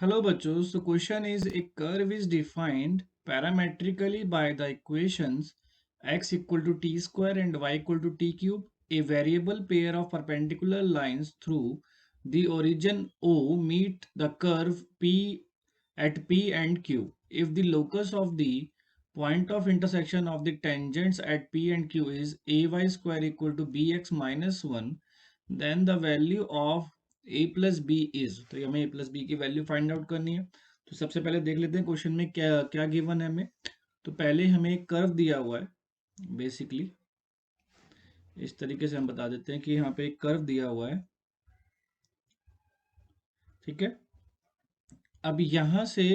Hello bachos, so question is a curve is defined parametrically by the equations x equal to t square and y equal to t cube. A variable pair of perpendicular lines through the origin O meet the curve P at P and Q. If the locus of the point of intersection of the tangents at P and Q is ay square equal to bx minus 1, then the value of a plus B is, तो हमें a plus B की value find out करनी है। तो सबसे पहले देख लेते हैं क्वेश्चन में क्या क्या गिवन है हमें। तो पहले हमें एक कर्व दिया हुआ है बेसिकली, इस तरीके से हम बता देते हैं कि यहाँ पे एक कर्व दिया हुआ है। ठीक है, अब यहाँ से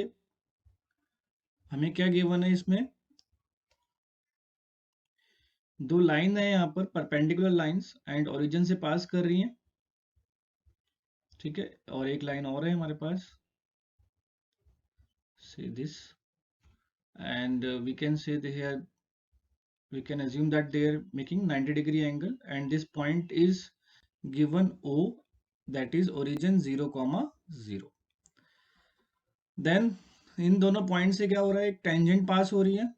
हमें क्या गिवन है, इसमें दो लाइन है यहाँ पर परपेंडिकुलर लाइंस एंड ओरिजिन से पास कर रही हैं। ठीक है, और एक लाइन और है हमारे पास, say this, and we can say here we can assume that they are making 90-degree angle and this point is given O, that is origin 0, 0. Then इन दोनों पॉइंट से क्या हो रहा है, एक टेंजेंट पास हो रही है।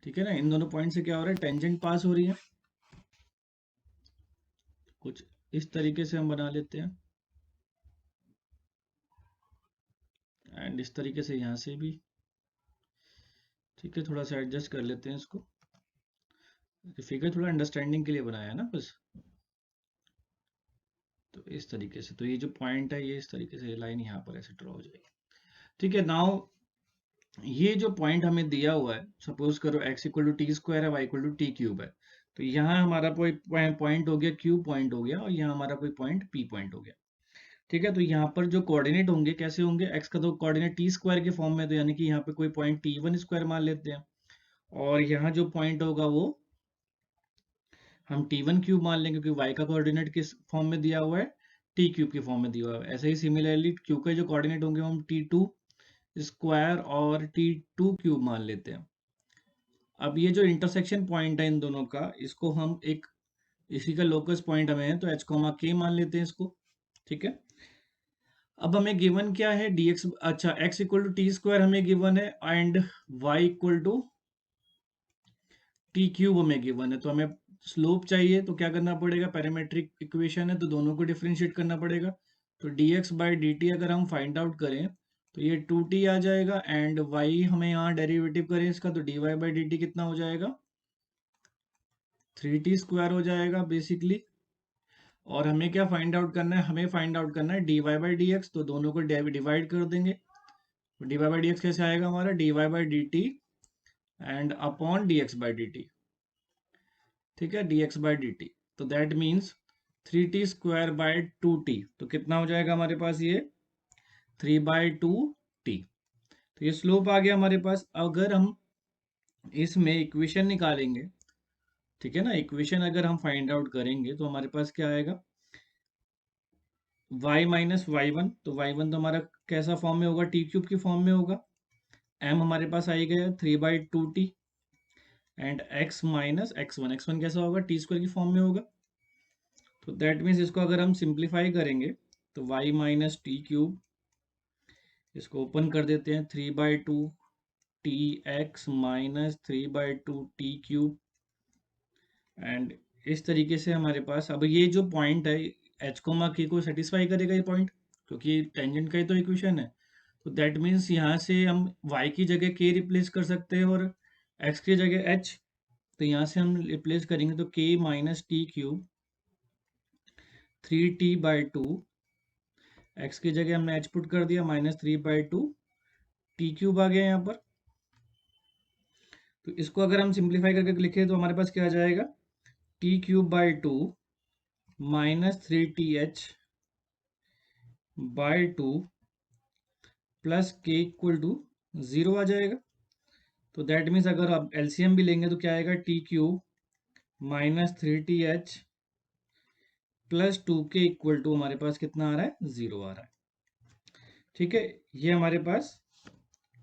ठीक है ना, इन दोनों पॉइंट से क्या हो रहा है, टेंजेंट पास हो रही है। कुछ इस तरीके से हम बना लेते हैं, एंड इस तरीके से यहाँ से भी। ठीक है, थोड़ा सा एडजस्ट कर लेते हैं इसको, फिगर थोड़ा अंडरस्टैंडिंग के लिए बनाया है ना बस। तो इस तरीके से, तो ये जो पॉइंट है ये इस तरीके से लाइन यहाँ पर ऐसे ड्रॉ हो जाएगी। ठीक है, नाउ ये जो पॉइंट हमें दिया हुआ है, सपोज करो x equal to T square है, y equal to T cube है, तो यहाँ हमारा कोई पॉइंट हो गया q पॉइंट हो गया, और यहाँ हमारा कोई पॉइंट p पॉइंट हो गया। ठीक है, तो यहाँ पर जो कोऑर्डिनेट होंगे कैसे होंगे, x का तो कोऑर्डिनेट टी स्क्वायर के फॉर्म में, तो यानी कि यहाँ पे कोई पॉइंट टी वन स्क्वायर मान लेते हैं, और यहाँ जो पॉइंट होगा वो हम टी वन क्यूब मान लेंगे, क्योंकि y का कोऑर्डिनेट किस फॉर्म में दिया हुआ है, टी क्यूब के फॉर्म में दिया हुआ है। ऐसे ही सिमिलरली q के जो कोऑर्डिनेट होंगे हम टी टू स्क्वायर और टी टू क्यूब मान लेते हैं। अब ये जो इंटरसेक्शन पॉइंट है इन दोनों का, इसको हम एक, इसी का लोकस पॉइंट हमें है तो h k मान लेते हैं इसको। ठीक है, अब हमें गिवन क्या है, dx, अच्छा x equal to T square हमें गिवन है and y equal to T cube हमें गिवन है। तो हमें स्लोप चाहिए, तो क्या करना पड़ेगा, पैरामेट्रिक इक्वेशन है तो दोनों को डिफरेंशिएट करना पड़ेगा। तो dx बाई dt अगर हम फाइंड आउट करें तो ये 2t आ जाएगा, एंड y हमें यहाँ डेरिवेटिव करें इसका, तो dy बाई dt कितना हो जाएगा, 3t स्क्वायर हो जाएगा बेसिकली। और हमें क्या फाइंड आउट करना है, हमें फाइंड आउट करना है dy बाई dx, तो दोनों को डिवाइड कर देंगे। dy बाई dx कैसे आएगा हमारा, dy by dt and upon dx by dt। ठीक है, dx बाई dt, तो that means 3t square by 2t, तो कितना हो जाएगा हमारे पास ये 3 बाई 2t। तो ये स्लोप आ गया हमारे पास। अगर हम इसमें इक्वेशन निकालेंगे, ठीक है ना, इक्वेशन अगर हम फाइंड आउट करेंगे तो हमारे पास क्या आएगा, y माइनस वाई वन, तो y1 तो हमारा कैसा फॉर्म में होगा, टी क्यूब की फॉर्म में होगा। m हमारे पास आई गया 3 by 2t, and x minus x1 कैसा होगा, टी स्क्वायर की फॉर्म में होगा। तो दैट मीन्स इसको अगर हम सिंप्लीफाई करेंगे तो y माइनस टी क्यूब, इसको ओपन कर देते हैं, 3 by 2 tx minus 3 by 2 t cube, and इस तरीके से हमारे पास, अब ये जो पॉइंट है h कोमा k को सेटिस्फाई करेगा ये पॉइंट, क्योंकि टेंजेंट का ही तो इक्वेशन है। तो दैट मीन्स यहाँ से हम y की जगह k रिप्लेस कर सकते हैं और x की जगह h, तो यहाँ से हम रिप्लेस करेंगे तो k minus T cube 3t by 2, x की जगह हमने h पुट कर दिया, माइनस 3 बाई 2 टी क्यूब आ गया यहाँ पर। तो इसको अगर हम सिंप्लीफाई करके लिखे तो हमारे पास क्या आ जाएगा, T cube by 2 minus 3th by 2 plus के इक्वल टू 0 आ जाएगा। तो दैट मीन्स अगर आप एलसीएम भी लेंगे तो क्या आएगा, T cube minus 3th plus 2 के इक्वल टू हमारे पास कितना आ रहा है, 0 आ रहा है। ठीक है, ये हमारे पास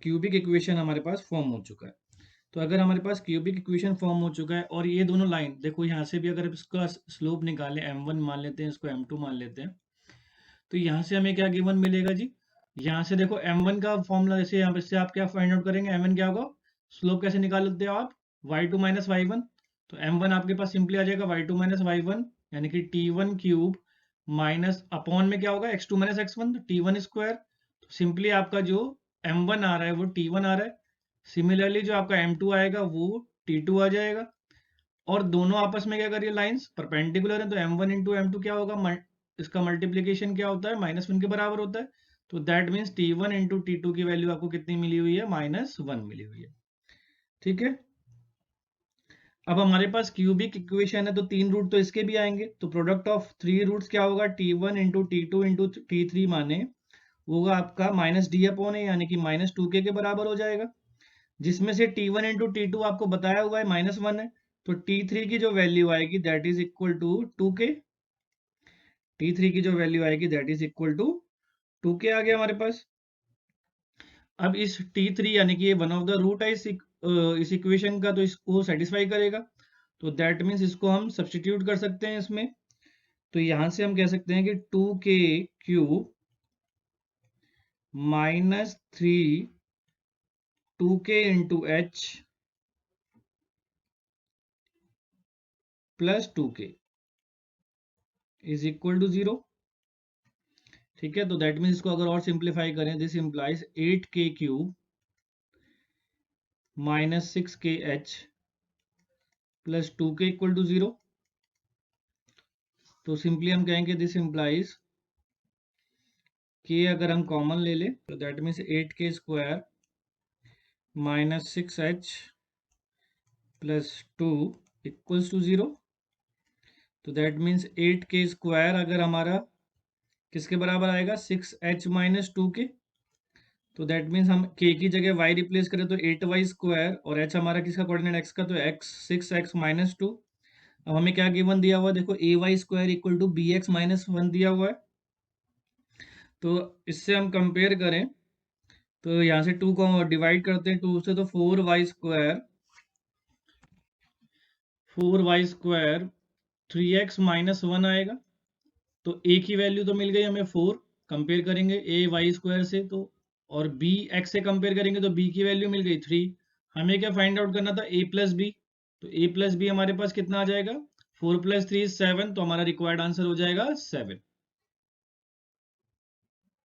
क्यूबिक इक्वेशन हमारे पास फॉर्म हो चुका है। तो अगर हमारे पास क्यूबिक इक्वेशन फॉर्म हो चुका है, और ये दोनों लाइन देखो, यहाँ से भी अगर इसका स्लोप निकालें, m1 मान लेते हैं, इसको m2 मान लेते हैं, तो यहाँ से हमें क्या गिवन मिलेगा जी, यहाँ से देखो m1 का फॉर्मूला, जैसे यहाँ पे से आप क्या फाइंड आउट करेंगे, m1 क्या होगा, स्लोप कैसे निकालते हो आप, y2 माइनस y1, तो m1 आपके पास सिंपली आ जाएगा y2 माइनस y1 यानी कि t1 क्यूब माइनस अपॉन में क्या होगा x2 माइनस x1, तो t1 स्क्वायर, तो सिंपली आपका जो m1 आ रहा है वो t1 आ रहा है, सिमिलरली जो आपका m2 आएगा वो t2 आ जाएगा, और दोनों आपस में क्या करिए, लाइंस परपेंडिकुलर है, तो m1 इंटू m2 क्या होगा, इसका मल्टीप्लीकेशन क्या होता है, -1 के बराबर होता है, तो that means t1 into t2 की वैल्यू आपको कितनी मिली हुई है, -1 मिली हुई है। ठीक है, अब हमारे पास क्यूबिक इक्वेशन है तो 3 रूट तो इसके भी आएंगे, तो प्रोडक्ट ऑफ 3 रूट्स क्या होगा, t1 into t2 into t3 माने होगा आपका -d/a यानी कि -2k के बराबर हो जाएगा, जिसमें से t1 इंटू t2 आपको बताया हुआ है -1 है, तो t3 की जो वैल्यू आएगी that is equal to 2k, t3 की जो वैल्यू आएगी that is equal to 2k आ गया हमारे पास। अब इस t3 यानी कि ये वन ऑफ द रूट है इस इक्वेशन का, तो इसको सेटिस्फाई करेगा, तो दैट मीन्स इसको हम सब्सटीट्यूट कर सकते हैं इसमें, तो यहां से हम कह सकते हैं कि 2k cube minus 3 2k into H plus 2k is equal to 0। ठीक है, तो दैट मीन्स इसको अगर और सिंप्लीफाई करें, this implies 8k cube minus 6k H plus 2k equal to 0, तो सिंपली हम कहेंगे दिस इंप्लाइज k अगर हम कॉमन ले ले तो that means 8k square minus 6h plus 2 equals to 0, तो दैट मीन्स 8k स्क्वायर अगर हमारा किसके बराबर आएगा, 6h माइनस 2k, तो दैट मीन्स हम k की जगह y रिप्लेस करें तो 8y स्क्वायर, और h हमारा किसका कोऑर्डिनेट x का, तो x 6x माइनस 2। अब हमें क्या गिवन दिया हुआ है, देखो ay square equal to bx minus 1 दिया हुआ है, तो इससे हम कंपेयर करें तो यहाँ से 2 को डिवाइड करते हैं 2 से, तो 4y स्क्वायर 3x माइनस 1 आएगा, तो a की वैल्यू तो मिल गई हमें 4, कंपेयर करेंगे a y स्क्वायर से, तो और b x से कंपेयर करेंगे तो b की वैल्यू मिल गई 3, हमें क्या फाइंड आउट करना था, a प्लस b, तो a प्लस b हमारे पास कितना आ जाएगा, 4 प्लस 3 7, तो हमारा रिक्वायर्ड आंसर हो जाएगा 7।